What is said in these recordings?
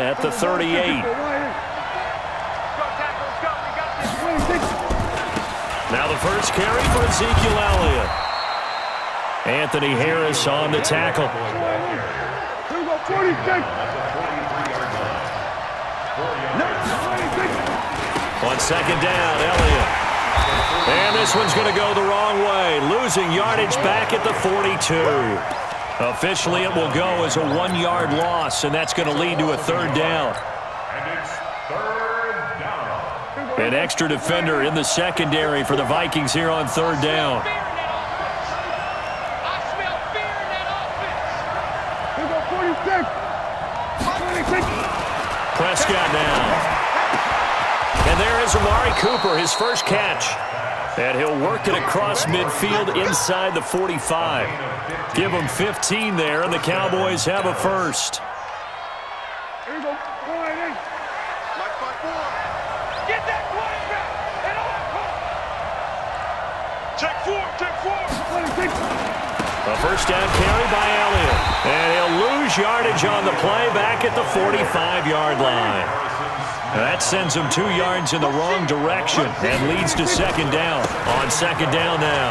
at the 38. Now the first carry for Ezekiel Elliott. Anthony Harris on the tackle. On second down, Elliott. And this one's going to go the wrong way, losing yardage back at the 42. Officially, it will go as a 1-yard loss, and that's going to lead to a third down. An extra defender in the secondary for the Vikings here on third down. Prescott now. And there is Amari Cooper, his first catch. And he'll work it across midfield inside the 45. Give him 15 there, and the Cowboys have a first. Here we go. Get that quarterback. Check four. A first down carry by Elliott. And he'll lose yardage on the play back at the 45-yard line. That sends him 2 yards in the wrong direction and leads to second down. On second down now,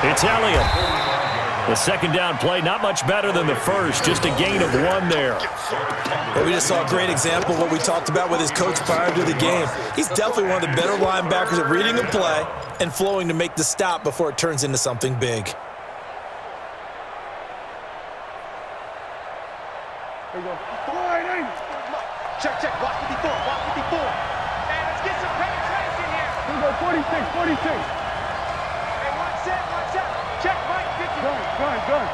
it's Elliott. The second down play not much better than the first, just a gain of 1 there. Well, we just saw a great example of what we talked about with his coach prior to the game. He's definitely one of the better linebackers at reading a play and flowing to make the stop before it turns into something big. Here we go. Check. Watch 54. And let's get some penetration here. Here we go. 46. Hey, watch out. Check right. 50. Good.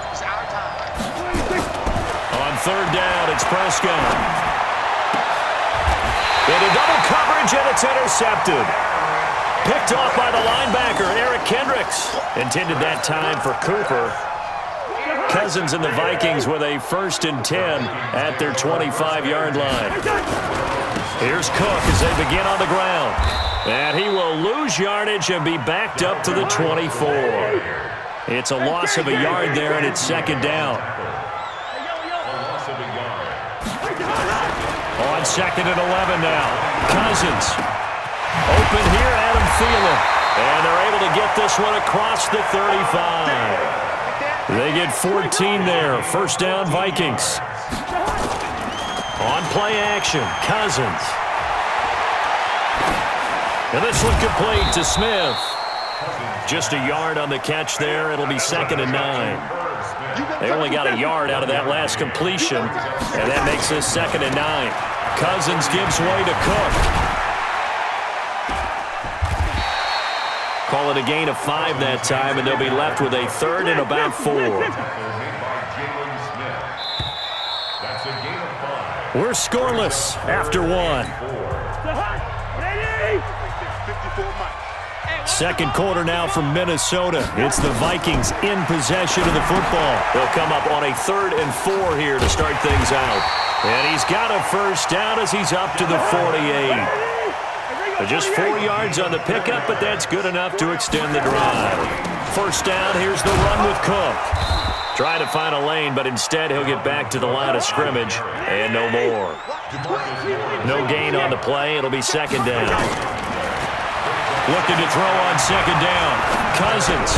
It's our time. 26. On third down, it's Prescott. Into double coverage, and it's intercepted. Picked off by the linebacker, Eric Kendricks. Intended that time for Cooper. Cousins and the Vikings with a 1st and 10 at their 25-yard line. Here's Cook as they begin on the ground. And he will lose yardage and be backed up to the 24. It's a loss of a yard there, and it's second down. On second and 11 now. Cousins. Open here, Adam Thielen. And they're able to get this one across the 35. They get 14 there. First down, Vikings. On play action, Cousins. And this one complete to Smith. Just a yard on the catch there. It'll be second and 9. They only got a yard out of that last completion, and that makes this second and 9. Cousins gives way to Cook. Call it a gain of 5 that time, and they'll be left with a third and about 4. We're scoreless after 1. Second quarter now from Minnesota. It's the Vikings in possession of the football. They'll come up on a 3rd and 4 here to start things out. And he's got a first down as he's up to the 48. Just 4 yards on the pickup, but that's good enough to extend the drive. First down, here's the run with Cook. Trying to find a lane, but instead he'll get back to the line of scrimmage, and no more. No gain on the play. It'll be second down. Looking to throw on second down. Cousins.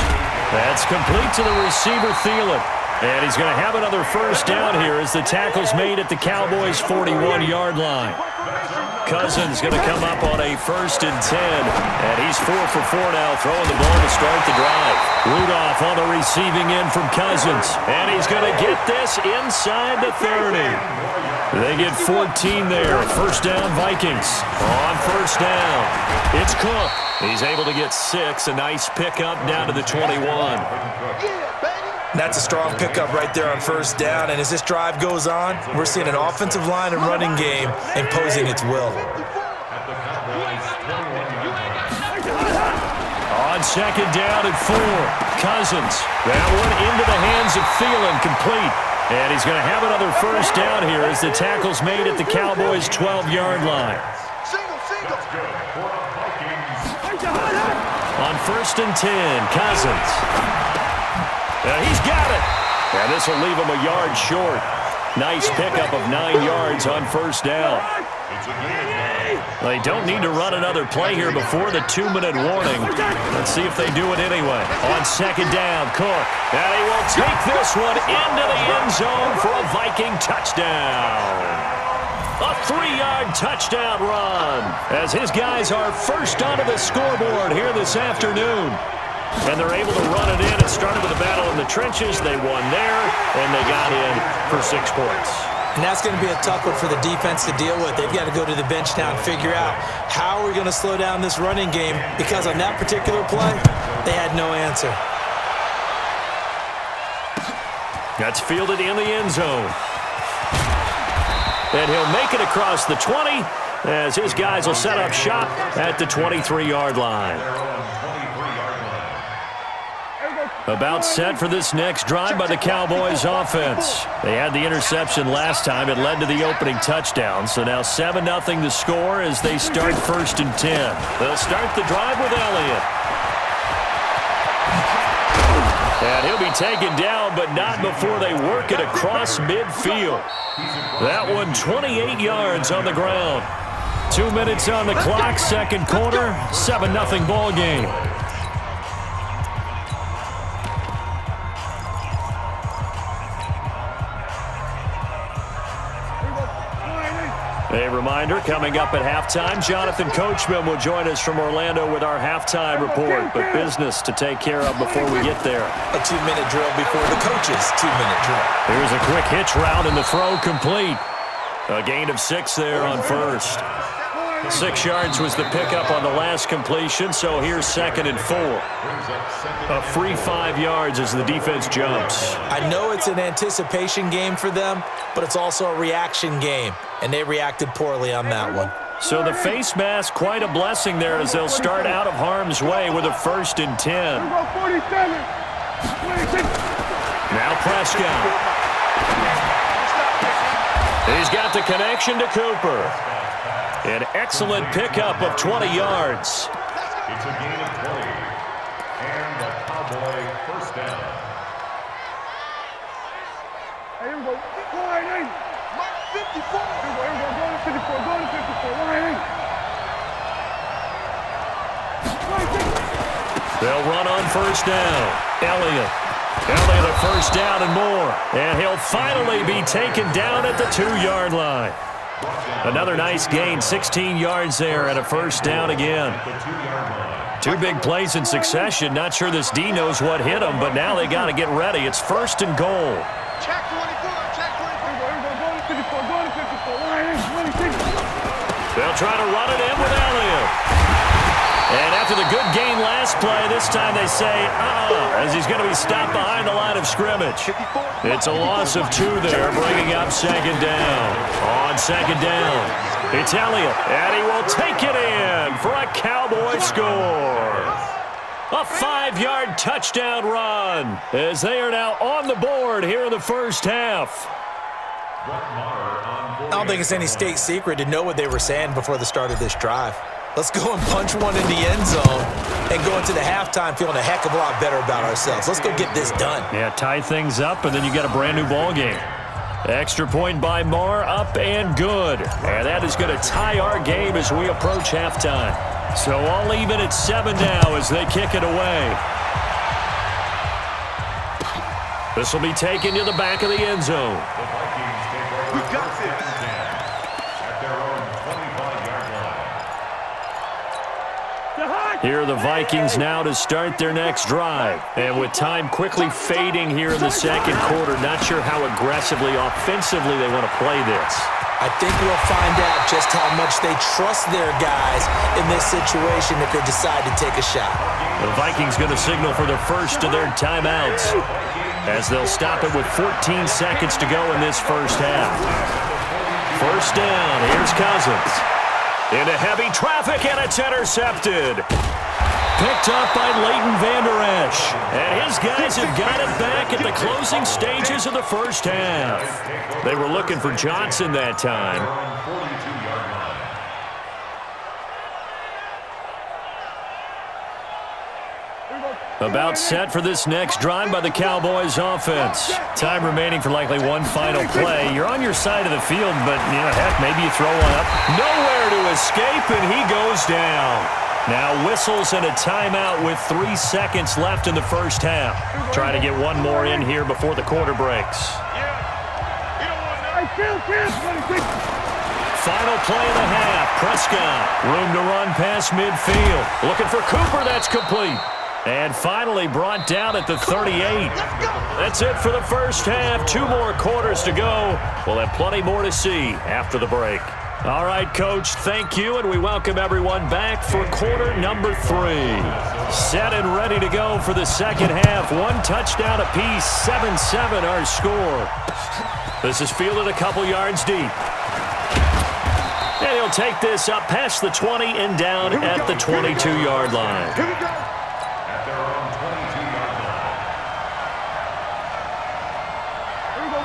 That's complete to the receiver, Thielen. And he's going to have another first down here as the tackle's made at the Cowboys' 41-yard line. Cousins going to come up on a 1st and 10, and he's 4 for 4 now, throwing the ball to start the drive. Rudolph on the receiving end from Cousins, and he's going to get this inside the 30. They get 14 there. First down, Vikings. On first down, it's Cook. He's able to get 6, a nice pickup down to the 21. That's a strong pickup right there on first down, and as this drive goes on, we're seeing an offensive line and running game imposing its will. On second down and 4, Cousins. That one into the hands of Thielen, complete. And he's going to have another first down here as the tackle's made at the Cowboys' 12-yard line. On 1st and 10, Cousins. He's got it. And this will leave him a yard short. Nice pickup of 9 yards on first down. They don't need to run another play here before the 2-minute warning. Let's see if they do it anyway. On second down, Cook. And he will take this one into the end zone for a Viking touchdown. A 3-yard touchdown run as his guys are first onto the scoreboard here this afternoon. And they're able to run it in. It started with a battle in the trenches. They won there, and they got in for 6 points. And that's going to be a tough one for the defense to deal with. They've got to go to the bench now and figure out how we're going to slow down this running game, because on that particular play, they had no answer. That's fielded in the end zone. And he'll make it across the 20 as his guys will set up shop at the 23-yard line. About set for this next drive by the Cowboys offense. They had the interception last time. It led to the opening touchdown. So now 7-0 to score as they start 1st and 10. They'll start the drive with Elliott. And he'll be taken down, but not before they work it across midfield. That one 28 yards on the ground. 2 minutes on the clock, second quarter, 7-0 ball game. A reminder, coming up at halftime, Jonathan Coachman will join us from Orlando with our halftime report, but business to take care of before we get there. A 2-minute drill before the coach's 2-minute drill. Here's a quick hitch route and the throw complete. A gain of 6 there on first. 6 yards was the pickup on the last completion, so here's 2nd and 4. A free 5 yards as the defense jumps. I know it's an anticipation game for them, but it's also a reaction game, and they reacted poorly on that one. So the face mask, quite a blessing there as they'll start out of harm's way with a 1st and 10. Now Prescott. He's got the connection to Cooper. An excellent pickup of 20 yards. It's a gain of 20. And the Cowboy first down. Hey, here we go. Go ahead, Mark 54. Here we go. Go to 54. Go to 54. Go ahead. They'll run on first down. Elliott a first down and more. And he'll finally be taken down at the 2-yard line. Another nice gain, 16 yards there and a first down again. 2 big plays in succession. Not sure this D knows what hit him, but now they got to get ready. It's 1st and goal. Check 24. Check 24. Here we go. Go to 54. Go to 54. They'll try to run it in with Elliott. And after the good gain last play, this time they say, as he's going to be stopped behind the line of scrimmage. It's a loss of 2 there, bringing up 2nd down. On 2nd down, it's Elliott, and he will take it in for a Cowboy score. A 5-yard touchdown run as they are now on the board here in the first half. I don't think it's any state secret to know what they were saying before the start of this drive. Let's go and punch one in the end zone and go into the halftime feeling a heck of a lot better about ourselves. Let's go get this done. Yeah, tie things up, and then you get a brand new ball game. Extra point by Marr, up and good. And that is going to tie our game as we approach halftime. So all even at 7 now as they kick it away. This will be taken to the back of the end zone. The Vikings take over. We got it. At their own 25-yard line. Here are the Vikings now to start their next drive. And with time quickly fading here in the second quarter, not sure how aggressively, offensively they want to play this. I think we'll find out just how much they trust their guys in this situation if they decide to take a shot. The Vikings going to signal for the first of their timeouts as they'll stop it with 14 seconds to go in this first half. First down, here's Cousins. Into heavy traffic, and it's intercepted. Picked up by Leighton Vander Esch. And his guys have got it back at the closing stages of the first half. They were looking for Johnson that time. Here we go. About set for this next drive by the Cowboys offense. Time remaining for likely one final play. You're on your side of the field, but, heck, maybe you throw one up. Nowhere to escape, and he goes down. Now whistles and a timeout with 3 seconds left in the first half. Try to get one more in here before the quarter breaks. Final play of the half. Prescott, room to run past midfield. Looking for Cooper, that's complete. And finally brought down at the 38. That's it for the first half. 2 more quarters to go. We'll have plenty more to see after the break. All right, Coach, thank you, and we welcome everyone back for quarter number 3. Set and ready to go for the second half. 1 touchdown apiece, 7-7 our score. This is fielded a couple yards deep. And he'll take this up past the 20 and down at the 22-yard line. At their own 22-yard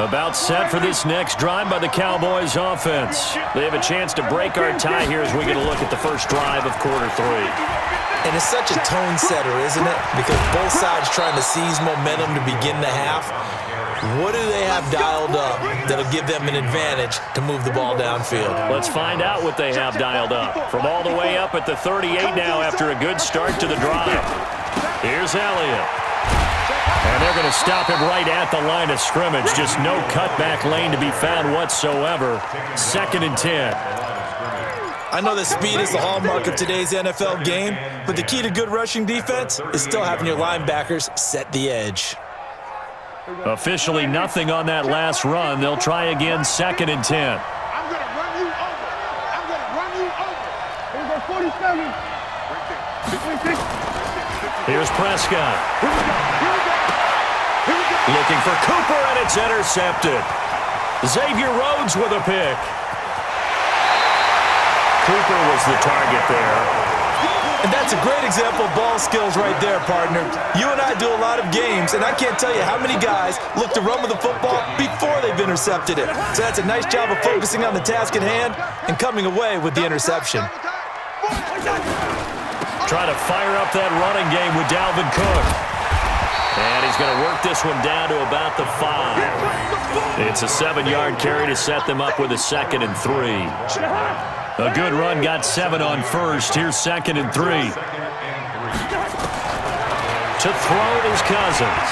line. About set for this next drive by the Cowboys offense. They have a chance to break our tie here as we get a look at the first drive of quarter 3. And it's such a tone setter, isn't it? Because both sides trying to seize momentum to begin the half. What do they have dialed up that'll give them an advantage to move the ball downfield? Let's find out what they have dialed up. From all the way up at the 38 now after a good start to the drive. Here's Elliott. And they're going to stop him right at the line of scrimmage. Just no cutback lane to be found whatsoever. 2nd and 10. I know that speed is the hallmark of today's NFL game, but the key to good rushing defense is still having your linebackers set the edge. Officially nothing on that last run. They'll try again 2nd and 10. I'm going to run you over. I'm going to run you over. Here's our 47. Here's Prescott. Looking for Cooper, and it's intercepted. Xavier Rhodes with a pick. Cooper was the target there. And that's a great example of ball skills right there, partner. You and I do a lot of games, and I can't tell you how many guys look to run with the football before they've intercepted it. So that's a nice job of focusing on the task at hand and coming away with the interception. Trying to fire up that running game with Dalvin Cook. And he's going to work this one down to about the 5. It's a 7-yard carry to set them up with a 2nd and 3. A good run, got 7 on first. Here's 2nd and 3. To throw it is Cousins.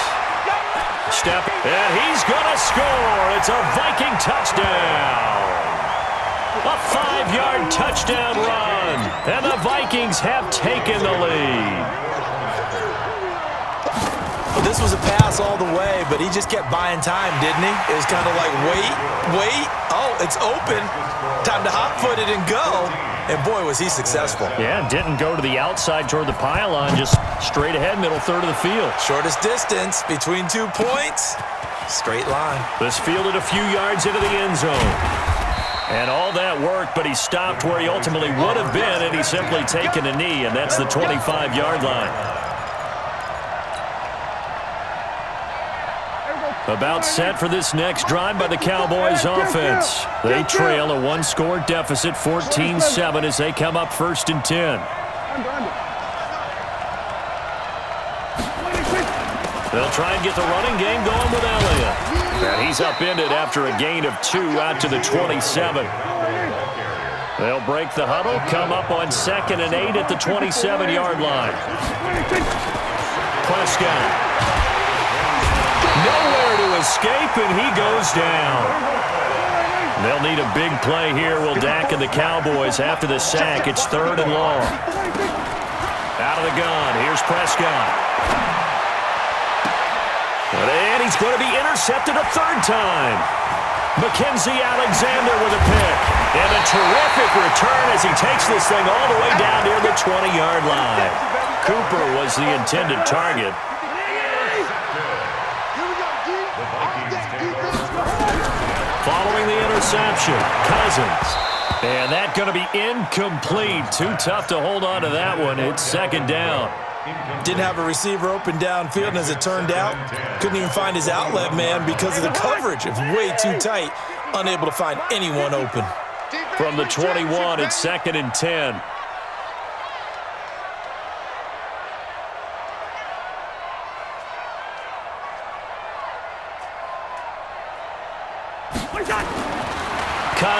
Step, and he's going to score. It's a Viking touchdown. A 5-yard touchdown run. And the Vikings have taken the lead. Well, this was a pass all the way, but he just kept buying time, didn't he? It was kind of like, wait. Oh, it's open. Time to hot-foot it and go. And, boy, was he successful. Yeah, didn't go to the outside toward the pylon, just straight ahead, middle third of the field. Shortest distance between 2 points, straight line. This fielded a few yards into the end zone. And all that worked, but he stopped where he ultimately would have been, and he's simply taken a knee, and that's the 25-yard line. About set for this next drive by the Cowboys offense. They trail a 1-score deficit, 14-7, as they come up 1st and 10. They'll try and get the running game going with Elliott. And he's upended after a gain of 2 out to the 27. They'll break the huddle, come up on 2nd and 8 at the 27-yard line. Prescott. Nowhere to escape, and he goes down. They'll need a big play here, will Dak and the Cowboys after the sack. It's 3rd and long. Out of the gun, here's Prescott. And he's going to be intercepted a 3rd time. Mackenzie Alexander with a pick. And a terrific return as he takes this thing all the way down near the 20-yard line. Cooper was the intended target. Following the interception, Cousins. And that's going to be incomplete. Too tough to hold on to that one. It's 2nd down. Didn't have a receiver open downfield, and as it turned out, couldn't even find his outlet man because of the coverage. It was way too tight, unable to find anyone open. From the 21, it's 2nd and 10.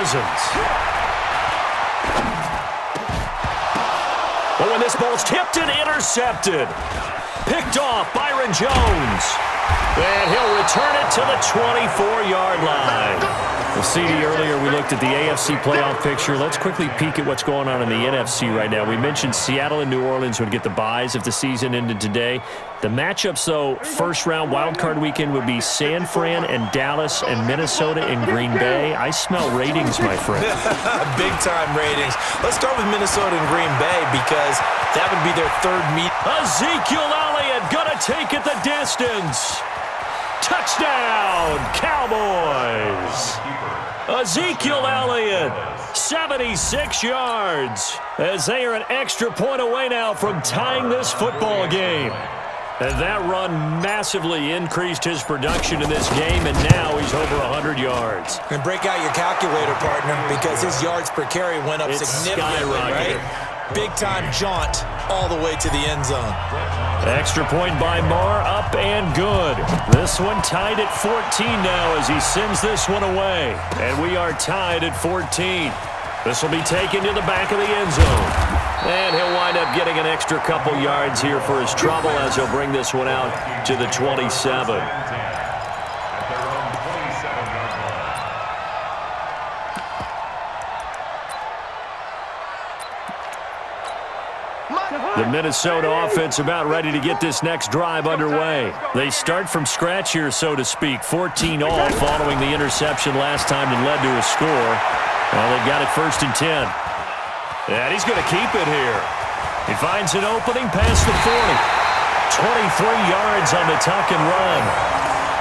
Cousins. Oh, and this ball's tipped and intercepted. Picked off Byron Jones. And he'll return it to the 24-yard line. Well, CD, earlier we looked at the AFC playoff picture. Let's quickly peek at what's going on in the NFC right now. We mentioned Seattle and New Orleans would get the byes if the season ended today. The matchups, though, first-round wildcard weekend would be San Fran and Dallas and Minnesota and Green Bay. I smell ratings, my friend. Big-time ratings. Let's start with Minnesota and Green Bay because that would be their third meet. Ezekiel Elliott gonna take it the distance. Touchdown, Cowboys. Ezekiel Elliott, 76 yards, as they are an extra point away now from tying this football game. And that run massively increased his production in this game, and now he's over 100 yards. And break out your calculator, partner, because his yards per carry went up significantly, right? Big-time jaunt all the way to the end zone. Extra point by Marr, up and good. This one tied at 14 now as he sends this one away. And we are tied at 14. This will be taken to the back of the end zone. And he'll wind up getting an extra couple yards here for his trouble as he'll bring this one out to the 27. The Minnesota offense about ready to get this next drive underway. They start from scratch here, so to speak. 14 all following the interception last time that led to a score. Well, they've got it 1st and 10. And he's going to keep it here. He finds an opening past the 40. 23 yards on the tuck and run.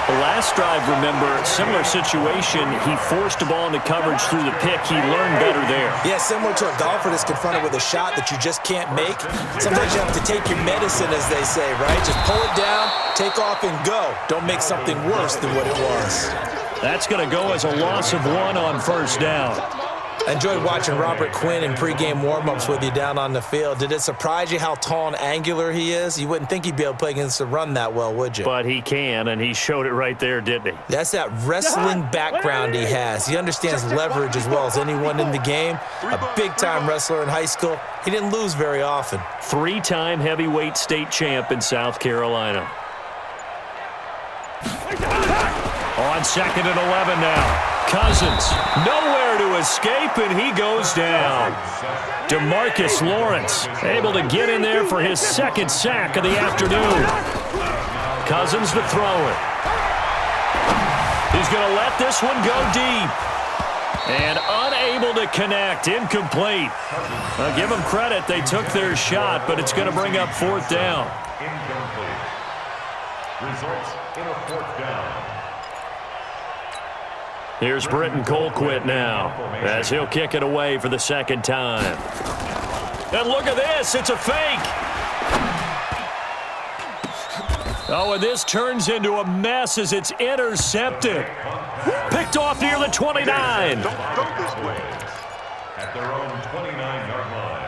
The last drive, remember, similar situation. He forced the ball into coverage through the pick. He learned better there. Yeah, similar to a golfer that's confronted with a shot that you just can't make. Sometimes you have to take your medicine, as they say, right? Just pull it down, take off, and go. Don't make something worse than what it was. That's going to go as a loss of 1 on 1st down. I enjoyed watching Robert Quinn in pregame warm-ups with you down on the field. Did it surprise you how tall and angular he is? You wouldn't think he'd be able to play against the run that well, would you? But he can, and he showed it right there, didn't he? That's that wrestling background he has. He understands leverage as well as anyone in the game. A big-time wrestler in high school. He didn't lose very often. 3-time heavyweight state champ in South Carolina. On 2nd and 11 now. Cousins, nowhere to escape, and he goes down. DeMarcus Lawrence, able to get in there for his 2nd sack of the afternoon. Cousins to throw it. He's going to let this one go deep. And unable to connect, incomplete. I'll give them credit, they took their shot, but it's going to bring up 4th down. Incomplete. Results in a 4th down. Here's Britton Colquitt now as he'll kick it away for the 2nd time. And look at this, it's a fake. Oh, and this turns into a mess as it's intercepted. Picked off near the 29. At their own 29-yard line.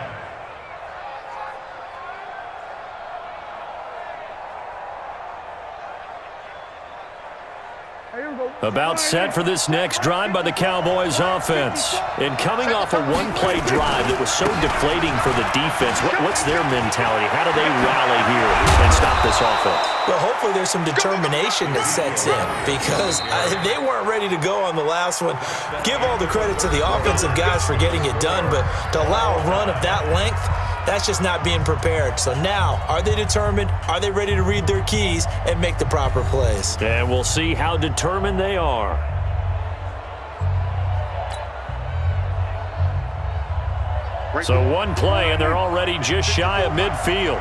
About set for this next drive by the Cowboys offense. And coming off a one-play drive that was so deflating for the defense, what's their mentality? How do they rally here and stop this offense? Well, hopefully there's some determination that sets in because they weren't ready to go on the last one. Give all the credit to the offensive guys for getting it done, but to allow a run of that length, that's just not being prepared. So now, are they determined? Are they ready to read their keys and make the proper plays? And we'll see how determined they are. So one play, and they're already just shy of midfield.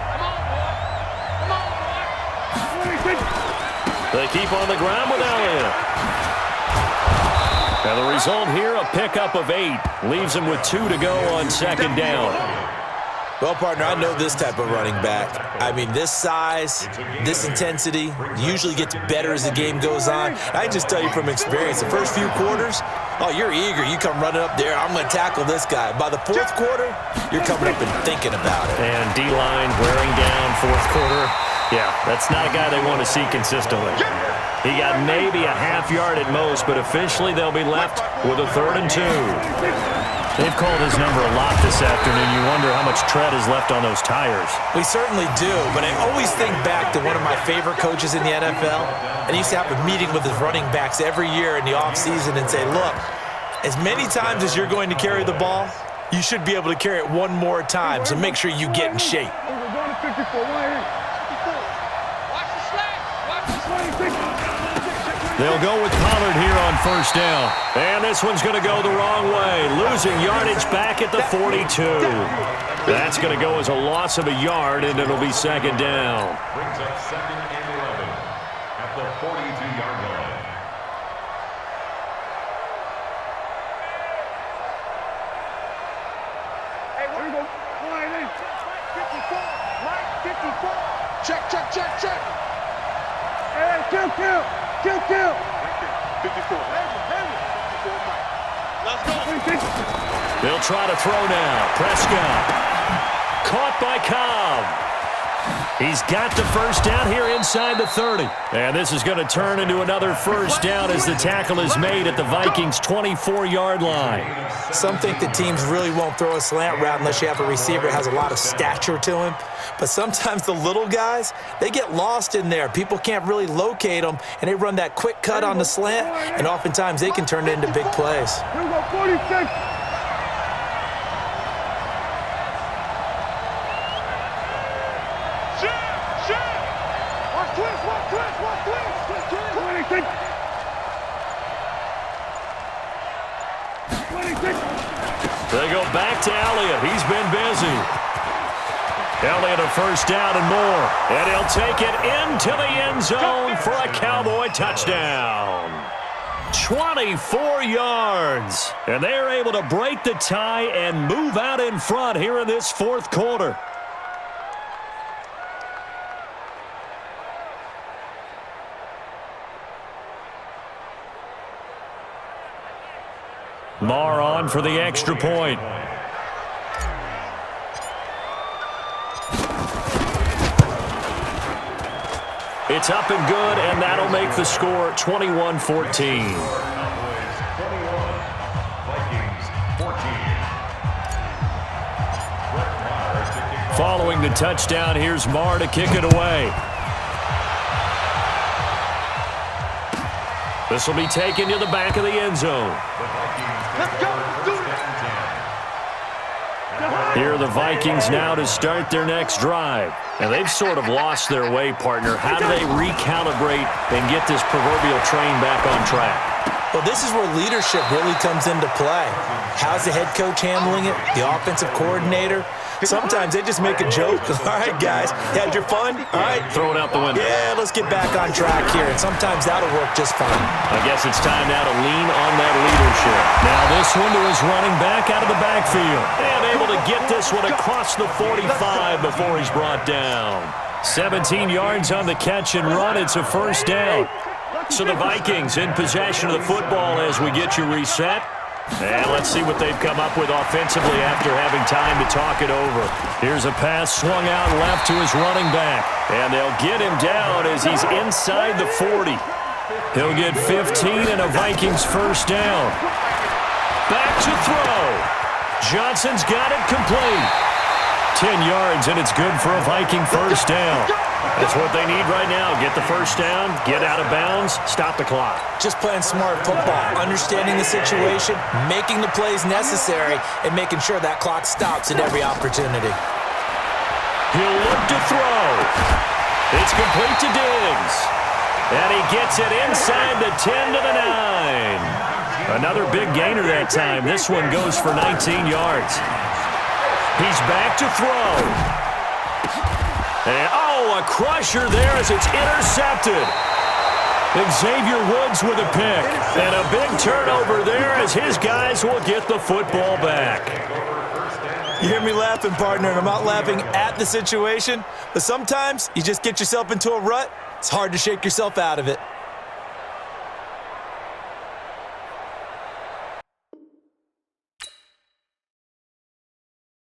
They keep on the ground with Elliott. And the result here, a pickup of 8. Leaves them with 2 to go on 2nd down. Well, partner, I know this type of running back. I mean, this size, this intensity usually gets better as the game goes on. I can just tell you from experience, the first few quarters, oh, you're eager. You come running up there, I'm going to tackle this guy. By the 4th quarter, you're coming up and thinking about it. And D-line wearing down 4th quarter. Yeah, that's not a guy they want to see consistently. He got maybe a half yard at most, but officially they'll be left with a 3rd and 2. They've called his number a lot this afternoon. You wonder how much tread is left on those tires. We certainly do, but I always think back to one of my favorite coaches in the NFL, and he used to have a meeting with his running backs every year in the offseason and say, look, as many times as you're going to carry the ball, you should be able to carry it one more time, so make sure you get in shape. They'll go with Pollard here on 1st down. And this one's going to go the wrong way. Losing yardage back at the 42. That's going to go as a loss of a yard, and it'll be 2nd down. Brings up 2nd and 11 at the 42-yard line. Hey, where you go? Line 54. Line 54. Check, check, check, check. Hey, kill. 54. 54, Mike. Let's go. They'll try to throw now. Prescott. Caught by Cobb. He's got the 1st down here inside the 30. And this is going to turn into another 1st down as the tackle is made at the Vikings' 24-yard line. Some think that teams really won't throw a slant route unless you have a receiver that has a lot of stature to him. But sometimes the little guys, they get lost in there. People can't really locate them, and they run that quick cut on the slant, and oftentimes they can turn it into big plays. Here we go, 46. They go back to Elliott. He's been busy. Elliott a 1st down and more. And he'll take it into the end zone for a Cowboy touchdown. 24 yards. And they're able to break the tie and move out in front here in this 4th quarter. Marr on for the extra point. It's up and good, and that'll make the score 21-14. Cowboys 21, Vikings 14. Following the touchdown, here's Marr to kick it away. This will be taken to the back of the end zone. Let's go. Do it. Here are the Vikings now to start their next drive. And they've sort of lost their way, partner. How do they recalibrate and get this proverbial train back on track? Well, this is where leadership really comes into play. How's the head coach handling it? The offensive coordinator? Sometimes they just make a joke. All right, guys, you had your fun? All right. Throw it out the window. Yeah, let's get back on track here. And sometimes that'll work just fine. I guess it's time now to lean on that leadership. Now this one to his running back out of the backfield. And able to get this one across the 45 before he's brought down. 17 yards on the catch and run. It's a 1st down. So the Vikings in possession of the football as we get you reset. And let's see what they've come up with offensively after having time to talk it over. Here's a pass swung out left to his running back. And they'll get him down as he's inside the 40. He'll get 15 and a Vikings 1st down. Back to throw. Johnson's got it complete. 10 yards, and it's good for a Viking 1st down. That's what they need right now. Get the 1st down, get out of bounds, stop the clock. Just playing smart football, understanding the situation, making the plays necessary, and making sure that clock stops at every opportunity. He'll look to throw. It's complete to Diggs. And he gets it inside the 10 to the 9. Another big gainer that time. This one goes for 19 yards. He's back to throw. And, a crusher there as it's intercepted. Xavier Woods with a pick. And a big turnover there as his guys will get the football back. You hear me laughing, partner, and I'm not laughing at the situation, but sometimes you just get yourself into a rut. It's hard to shake yourself out of it.